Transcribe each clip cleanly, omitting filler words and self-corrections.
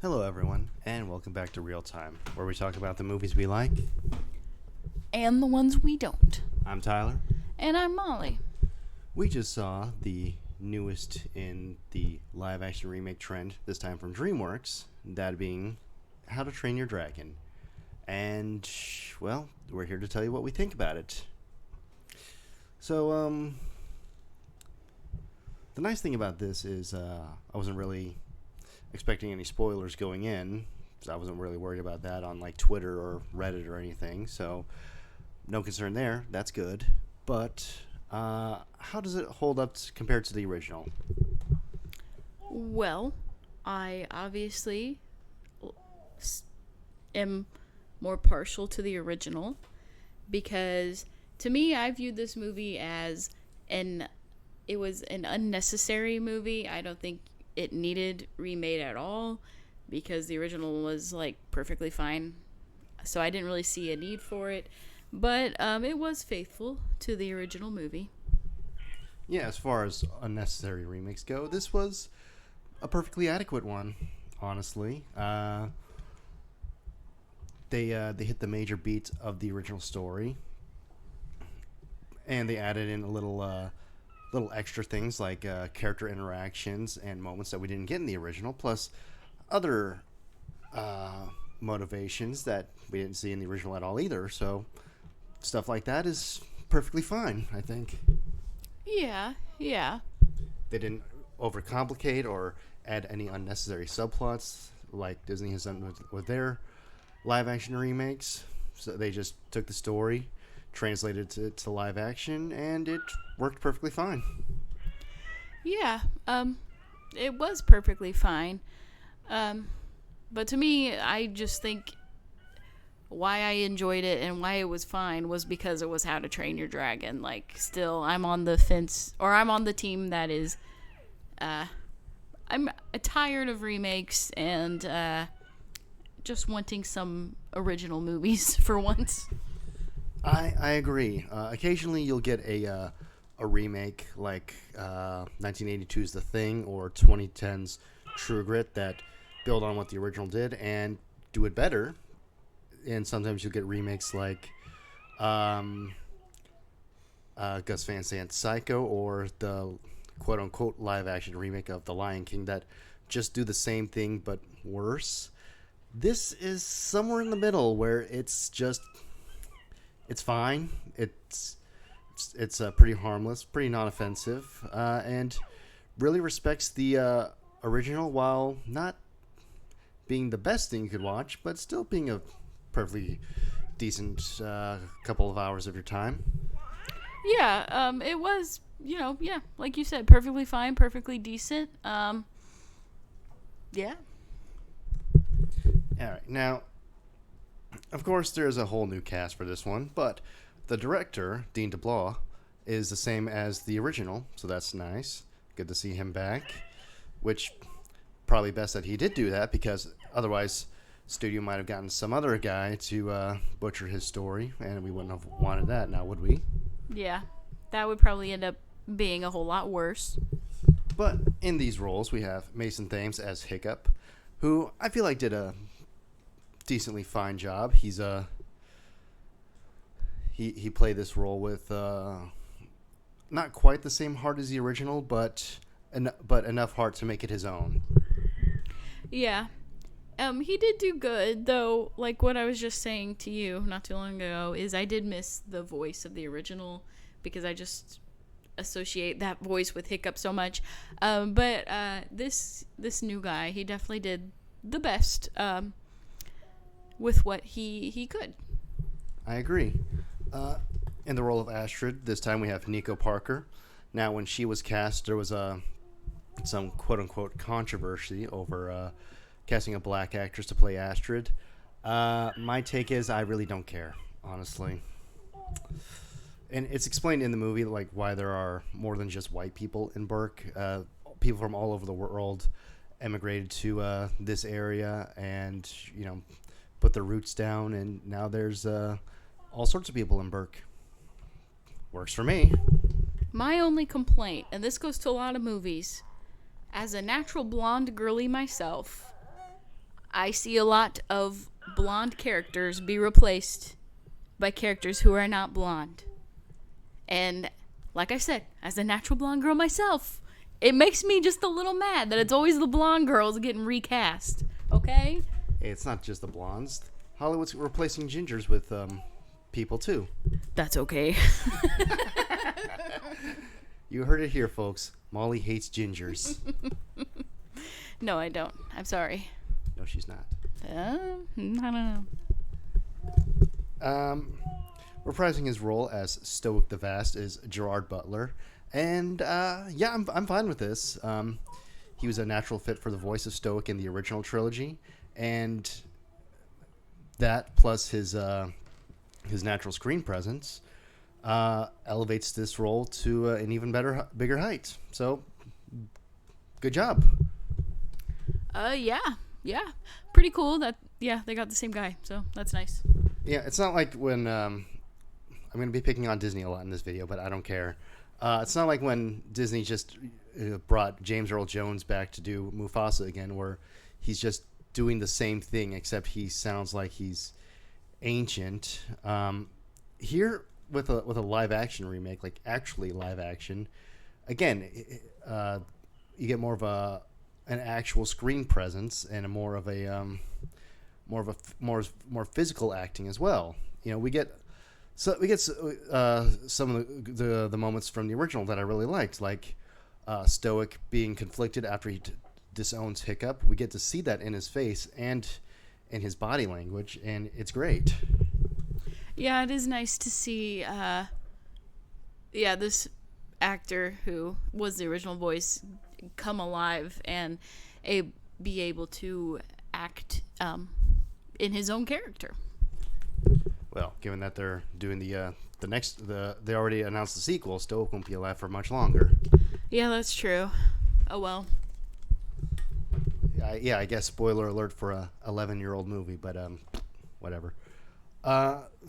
Hello, everyone, and welcome back to Real Time, where we talk about the movies we like. And the ones we don't. I'm Tyler. And I'm Molly. We just saw the newest in the live-action remake trend, this time from DreamWorks, that being How to Train Your Dragon. And, well, we're here to tell you what we think about it. So, the nice thing about this is I wasn't really expecting any spoilers going in, so I wasn't really worried about that on like Twitter or Reddit or anything, so no concern there. That's good. But how does it hold up compared to the original? Well, I obviously am more partial to the original because to me I viewed this movie as it was an unnecessary movie. I don't think it needed remade at all because the original was like perfectly fine, so I didn't really see a need for it, but it was faithful to the original movie. Yeah, as far as unnecessary remakes go, this was a perfectly adequate one, honestly. They hit the major beats of the original story, and they added in a little extra things like character interactions and moments that we didn't get in the original, plus other motivations that we didn't see in the original at all either. So stuff like that is perfectly fine, I think. Yeah. They didn't overcomplicate or add any unnecessary subplots like Disney has done with their live-action remakes. So they just took the story, translated it to live action, and it worked perfectly fine. Yeah, it was perfectly fine. But to me, I just think why I enjoyed it and why it was fine was because it was How to Train Your Dragon. Like, still, I'm on the fence, or I'm on the team that is, I'm tired of remakes and just wanting some original movies for once. I agree. Occasionally you'll get a remake like 1982's The Thing or 2010's True Grit that build on what the original did and do it better. And sometimes you'll get remakes like Gus Van Sant's Psycho or the quote-unquote live-action remake of The Lion King that just do the same thing but worse. This is somewhere in the middle where it's fine. It's pretty harmless, pretty non-offensive, and really respects the original while not being the best thing you could watch, but still being a perfectly decent couple of hours of your time. Yeah, it was, like you said, perfectly fine, perfectly decent. Yeah. All right, now, of course, there's a whole new cast for this one, but the director, Dean DeBlois, is the same as the original, so that's nice. Good to see him back, which probably best that he did do that because otherwise studio might have gotten some other guy to butcher his story, and we wouldn't have wanted that now, would we? Yeah, that would probably end up being a whole lot worse. But in these roles, we have Mason Thames as Hiccup, who I feel like did a decently fine job. He's he played this role with not quite the same heart as the original, but enough heart to make it his own. Yeah. He did do good, though, like what I was just saying to you not too long ago, is I did miss the voice of the original because I just associate that voice with Hiccup so much. But this new guy, he definitely did the best with what he could. I agree. In the role of Astrid, this time we have Nico Parker. Now, when she was cast, there was some quote-unquote controversy over casting a black actress to play Astrid. My take is I really don't care, honestly. And it's explained in the movie like why there are more than just white people in Burke. People from all over the world emigrated to this area and, put their roots down, and now there's all sorts of people in Burke. Works for me. My only complaint, and this goes to a lot of movies, as a natural blonde girly myself, I see a lot of blonde characters be replaced by characters who are not blonde. And like I said, as a natural blonde girl myself, it makes me just a little mad that it's always the blonde girls getting recast. Okay? Hey, it's not just the blondes. Hollywood's replacing gingers with people too. That's okay. You heard it here, folks. Molly hates gingers. No, I don't. I'm sorry. No, she's not. I don't know. Reprising his role as Stoic the Vast is Gerard Butler. And yeah, I'm fine with this. He was a natural fit for the voice of Stoic in the original trilogy. And that plus his natural screen presence elevates this role to an even bigger height. So, good job. Yeah. Pretty cool that, they got the same guy. So, that's nice. Yeah, it's not like when I'm going to be picking on Disney a lot in this video, but I don't care. It's not like when Disney just brought James Earl Jones back to do Mufasa again, where he's just doing the same thing, except he sounds like he's ancient. Here, with a live action remake, like actually live action, again, you get more of an actual screen presence and a more physical acting as well. You know, we get some of the moments from the original that I really liked, like Stoic being conflicted after he disowns Hiccup. We get to see that in his face and in his body language, and it's great. Yeah, it is nice to see this actor who was the original voice come alive and be able to act in his own character. Well, given that they're doing they already announced the sequel, Stoic won't be alive for much longer. Yeah, that's true. Oh well. I guess spoiler alert for a 11-year-old movie, but whatever.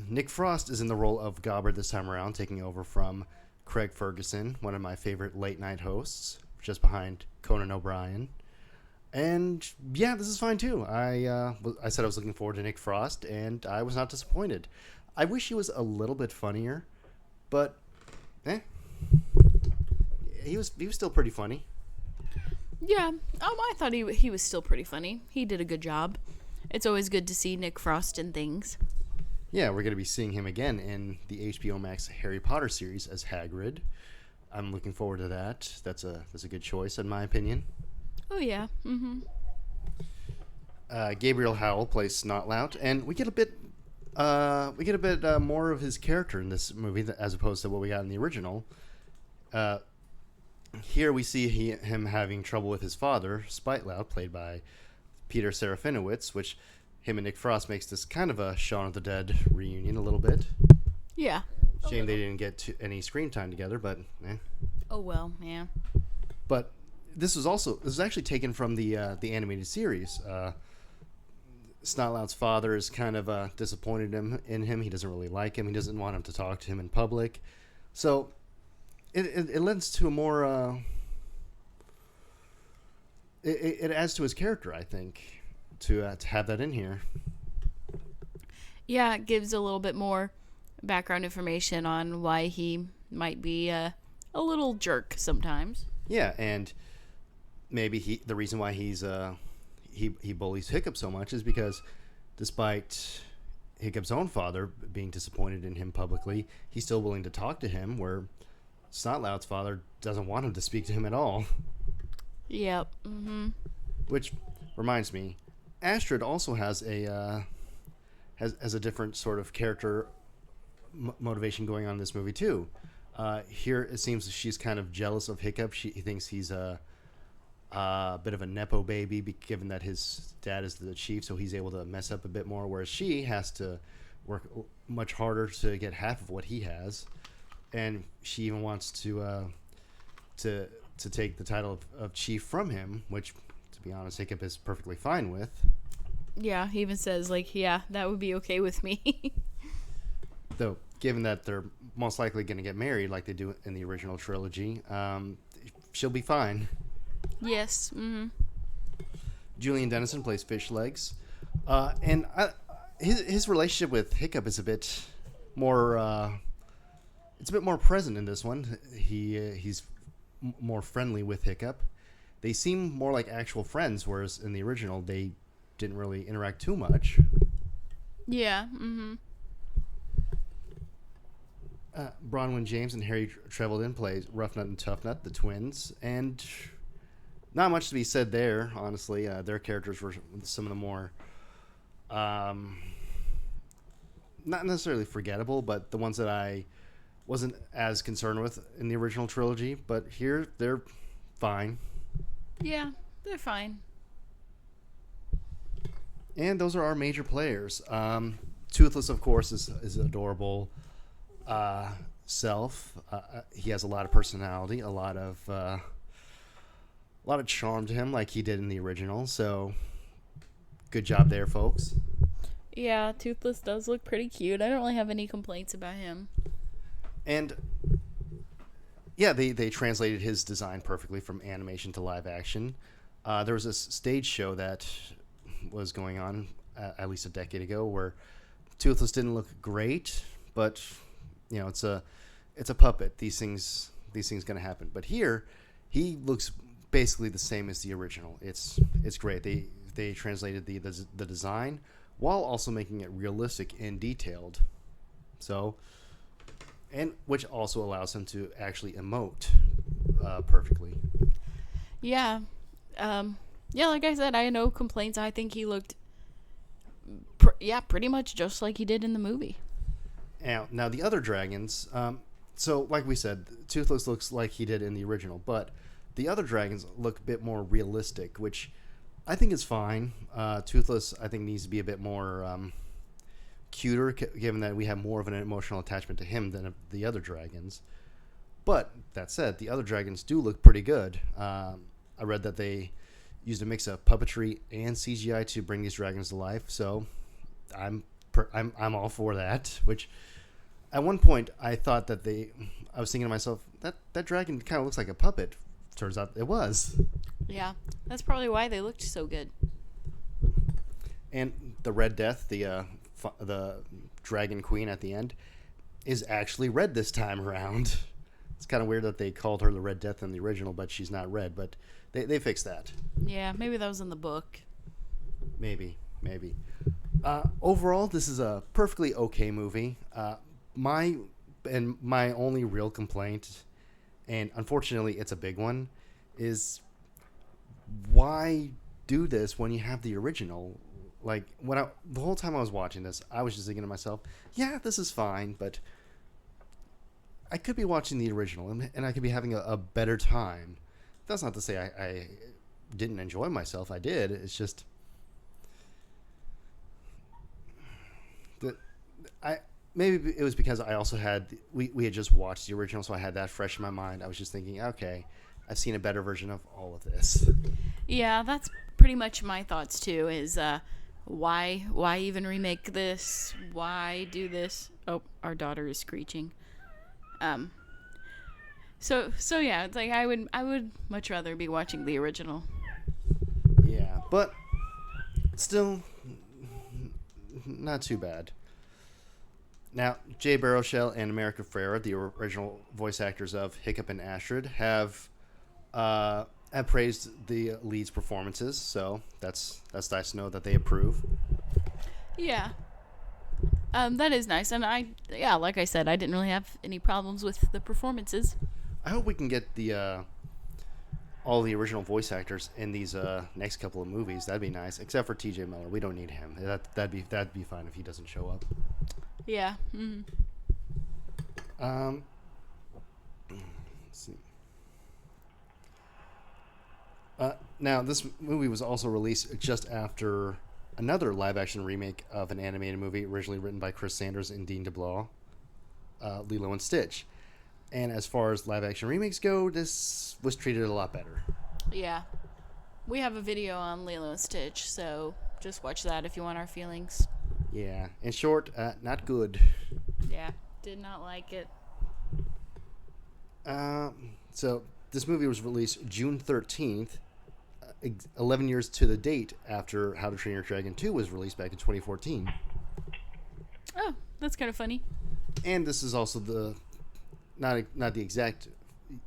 Nick Frost is in the role of Gobbert this time around, taking over from Craig Ferguson, one of my favorite late night hosts, just behind Conan O'Brien. And yeah, this is fine too. I said I was looking forward to Nick Frost, and I was not disappointed. I wish he was a little bit funnier, but he was still pretty funny. Yeah, I thought he was still pretty funny. He did a good job. It's always good to see Nick Frost in things. Yeah, we're going to be seeing him again in the HBO Max Harry Potter series as Hagrid. I'm looking forward to that. That's a good choice in my opinion. Oh yeah. Mm-hmm. Gabriel Howell plays Snotlout, and we get a bit more of his character in this movie as opposed to what we got in the original. Here we see him having trouble with his father, Spitelout, played by Peter Serafinowicz, which him and Nick Frost makes this kind of a Shaun of the Dead reunion a little bit. Yeah. Shame they didn't get any screen time together, but Oh well, yeah. But this was actually taken from the animated series. Snotlout's father is kind of disappointed in him. He doesn't really like him. He doesn't want him to talk to him in public. So it lends to a more. It adds to his character, I think, to have that in here. Yeah, it gives a little bit more background information on why he might be a little jerk sometimes. Yeah, and maybe the reason why he bullies Hiccup so much is because despite Hiccup's own father being disappointed in him publicly, he's still willing to talk to him, where Snotlout's father doesn't want him to speak to him at all. Yep. Mm-hmm. Which reminds me, Astrid also has a different sort of character motivation going on in this movie too. Here it seems she's kind of jealous of Hiccup. She thinks he's a bit of a nepo baby, given that his dad is the chief, so he's able to mess up a bit more, whereas she has to work much harder to get half of what he has, and she even wants to take the title of chief from him, which, to be honest, Hiccup is perfectly fine with. Yeah, he even says, like, yeah, that would be okay with me. Though, given that they're most likely going to get married like they do in the original trilogy, she'll be fine. Yes. Mm-hmm. Julian Dennison plays Fish Legs, and his relationship with Hiccup is a bit more. It's a bit more present in this one. He's more friendly with Hiccup. They seem more like actual friends, whereas in the original they didn't really interact too much. Yeah. Mm-hmm. Bronwyn James and Harry Trevelyan play Rough Nut and Tough Nut, the twins, and not much to be said there. Honestly, their characters were some of the more, not necessarily forgettable, but the ones that I wasn't as concerned with in the original trilogy. But here, they're fine. Yeah, they're fine. And those are our major players. Toothless, of course, is adorable. Self. He has a lot of personality, a lot of charm to him, like he did in the original. So, good job there, folks. Yeah, Toothless does look pretty cute. I don't really have any complaints about him. And yeah, they translated his design perfectly from animation to live action. There was this stage show that was going on at least a decade ago where Toothless didn't look great, but you know, it's a puppet. These things gonna happen. But here, he looks basically the same as the original. It's great. They translated the design while also making it realistic and detailed. So, and which also allows him to actually emote perfectly. Yeah. Yeah, like I said, I had no complaints. I think he looked, pretty much just like he did in the movie. Now the other dragons. So, like we said, Toothless looks like he did in the original, but the other dragons look a bit more realistic, which I think is fine. Toothless, I think, needs to be a bit more cuter, given that we have more of an emotional attachment to him than the other dragons. But that said, the other dragons do look pretty good. I read that they used a mix of puppetry and CGI to bring these dragons to life, so I'm all for that. Which, at one point, I thought that I was thinking to myself, that dragon kind of looks like a puppet. Turns out it was. Yeah, that's probably why they looked so good. And the Red Death, the Dragon Queen at the end, is actually red this time around. It's kind of weird that they called her the Red Death in the original, but she's not red. But they fixed that. Yeah, maybe that was in the book. Maybe. Overall, this is a perfectly okay movie. My only real complaint, and unfortunately it's a big one, is why do this when you have the original? Like, the whole time I was watching this, I was just thinking to myself, yeah, this is fine, but I could be watching the original and I could be having a better time. That's not to say I didn't enjoy myself. I did. It's just that maybe it was because I also we had just watched the original, so I had that fresh in my mind. I was just thinking, okay, I've seen a better version of all of this. Yeah, that's pretty much my thoughts too. Is why even remake this? Why do this? Oh, our daughter is screeching. So yeah, it's like I would much rather be watching the original. Yeah, but still not too bad. Now, Jay Baruchel and America Ferrera, the original voice actors of Hiccup and Astrid, have praised the leads' performances, so that's nice to know that they approve. Yeah. That is nice, and like I said, I didn't really have any problems with the performances. I hope we can get all the original voice actors in these next couple of movies. That'd be nice, except for T.J. Miller. We don't need him. That'd be fine if he doesn't show up. Yeah. Mm-hmm. Let's see. Now, this movie was also released just after another live-action remake of an animated movie originally written by Chris Sanders and Dean DeBlois, Lilo and Stitch. And as far as live-action remakes go, this was treated a lot better. Yeah. We have a video on Lilo and Stitch, so just watch that if you want our feelings. Yeah. In short, not good. Yeah. Did not like it. So, this movie was released June 13th. 11 years to the date after How to Train Your Dragon 2 was released back in 2014. Oh, that's kind of funny. And this is also the not the exact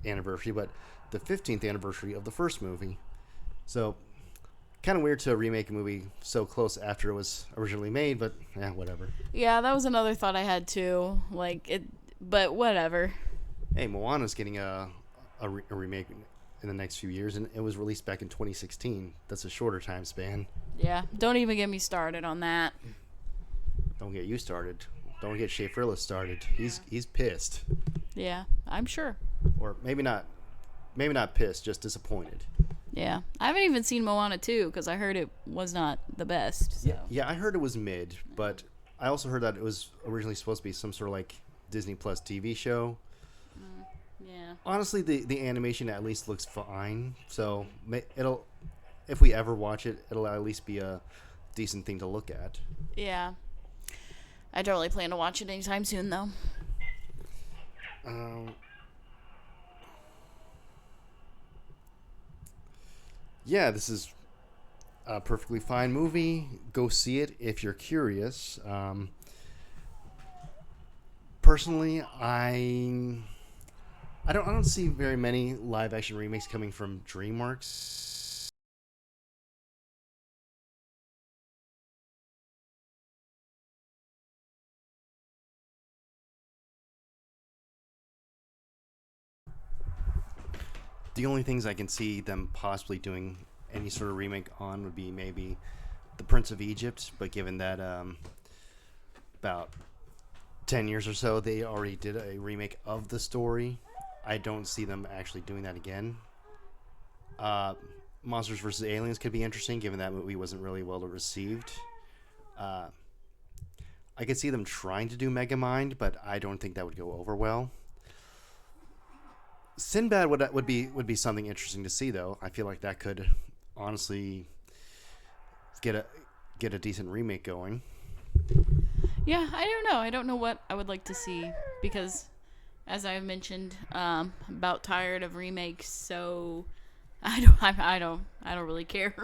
anniversary, but the 15th anniversary of the first movie. So, kind of weird to remake a movie so close after it was originally made, but yeah, whatever. Yeah, that was another thought I had too. But whatever. Hey, Moana's getting a remake in the next few years, and it was released back in 2016. That's a shorter time span. Yeah, don't even get me started on that. Don't get you started. Don't get Shea Frillis started. He's pissed. Yeah, I'm sure. Or maybe not pissed, just disappointed. Yeah, I haven't even seen Moana 2 because I heard it was not the best. So. Yeah, I heard it was mid, but I also heard that it was originally supposed to be some sort of like Disney Plus TV show. Yeah. Honestly, the animation at least looks fine. So it'll, if we ever watch it, it'll at least be a decent thing to look at. Yeah. I don't really plan to watch it anytime soon, though. Yeah, this is a perfectly fine movie. Go see it if you're curious. Personally, I don't see very many live action remakes coming from DreamWorks. The only things I can see them possibly doing any sort of remake on would be maybe The Prince of Egypt, but given that about 10 years or so they already did a remake of the story, I don't see them actually doing that again. Monsters vs. Aliens could be interesting, given that movie wasn't really well received. I could see them trying to do Megamind, but I don't think that would go over well. Sinbad would be something interesting to see, though. I feel like that could honestly get a decent remake going. Yeah, I don't know. I don't know what I would like to see because, as I mentioned, I'm about tired of remakes. So, I don't really care.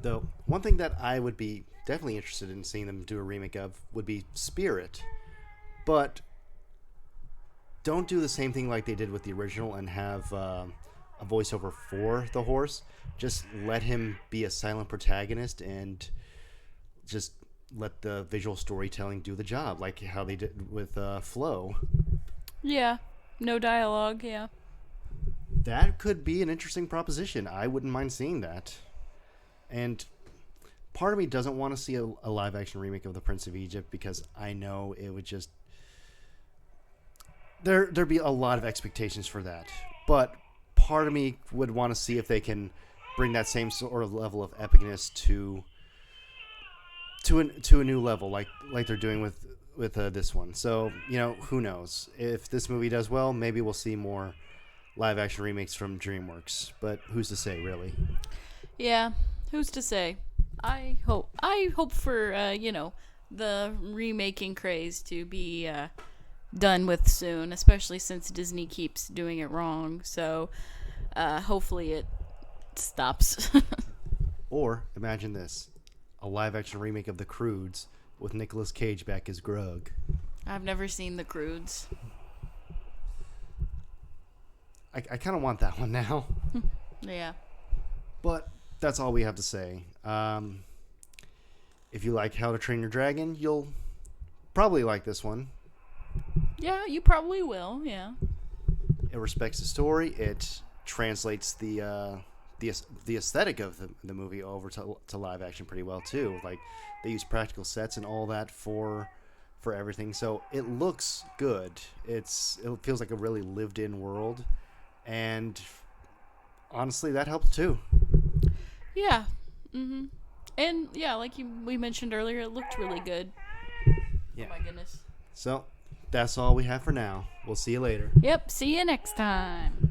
Though one thing that I would be definitely interested in seeing them do a remake of would be Spirit, but don't do the same thing like they did with the original and have a voiceover for the horse. Just let him be a silent protagonist and just let the visual storytelling do the job, like how they did with Flo. Yeah, no dialogue. Yeah, that could be an interesting proposition. I wouldn't mind seeing that. And part of me doesn't want to see a live action remake of The Prince of Egypt because I know it would just there'd be a lot of expectations for that. But part of me would want to see if they can bring that same sort of level of epicness to a new level, like they're doing with this one. So, who knows? If this movie does well, maybe we'll see more live action remakes from DreamWorks. But who's to say, really? Yeah, who's to say? I hope for the remaking craze to be done with soon, especially since Disney keeps doing it wrong. So hopefully it stops. Or imagine this: a live-action remake of The Croods with Nicolas Cage back as Grug. I've never seen The Croods. I kind of want that one now. Yeah. But that's all we have to say. If you like How to Train Your Dragon, you'll probably like this one. Yeah, you probably will. Yeah. It respects the story. It translates the aesthetic of the movie over to live action pretty well too. Like they use practical sets and all that for everything, so it looks good. It feels like a really lived in world, and honestly, that helped too. Yeah. Mhm. And yeah, like we mentioned earlier, it looked really good. Yeah. Oh my goodness. So that's all we have for now. We'll see you later. Yep. See you next time.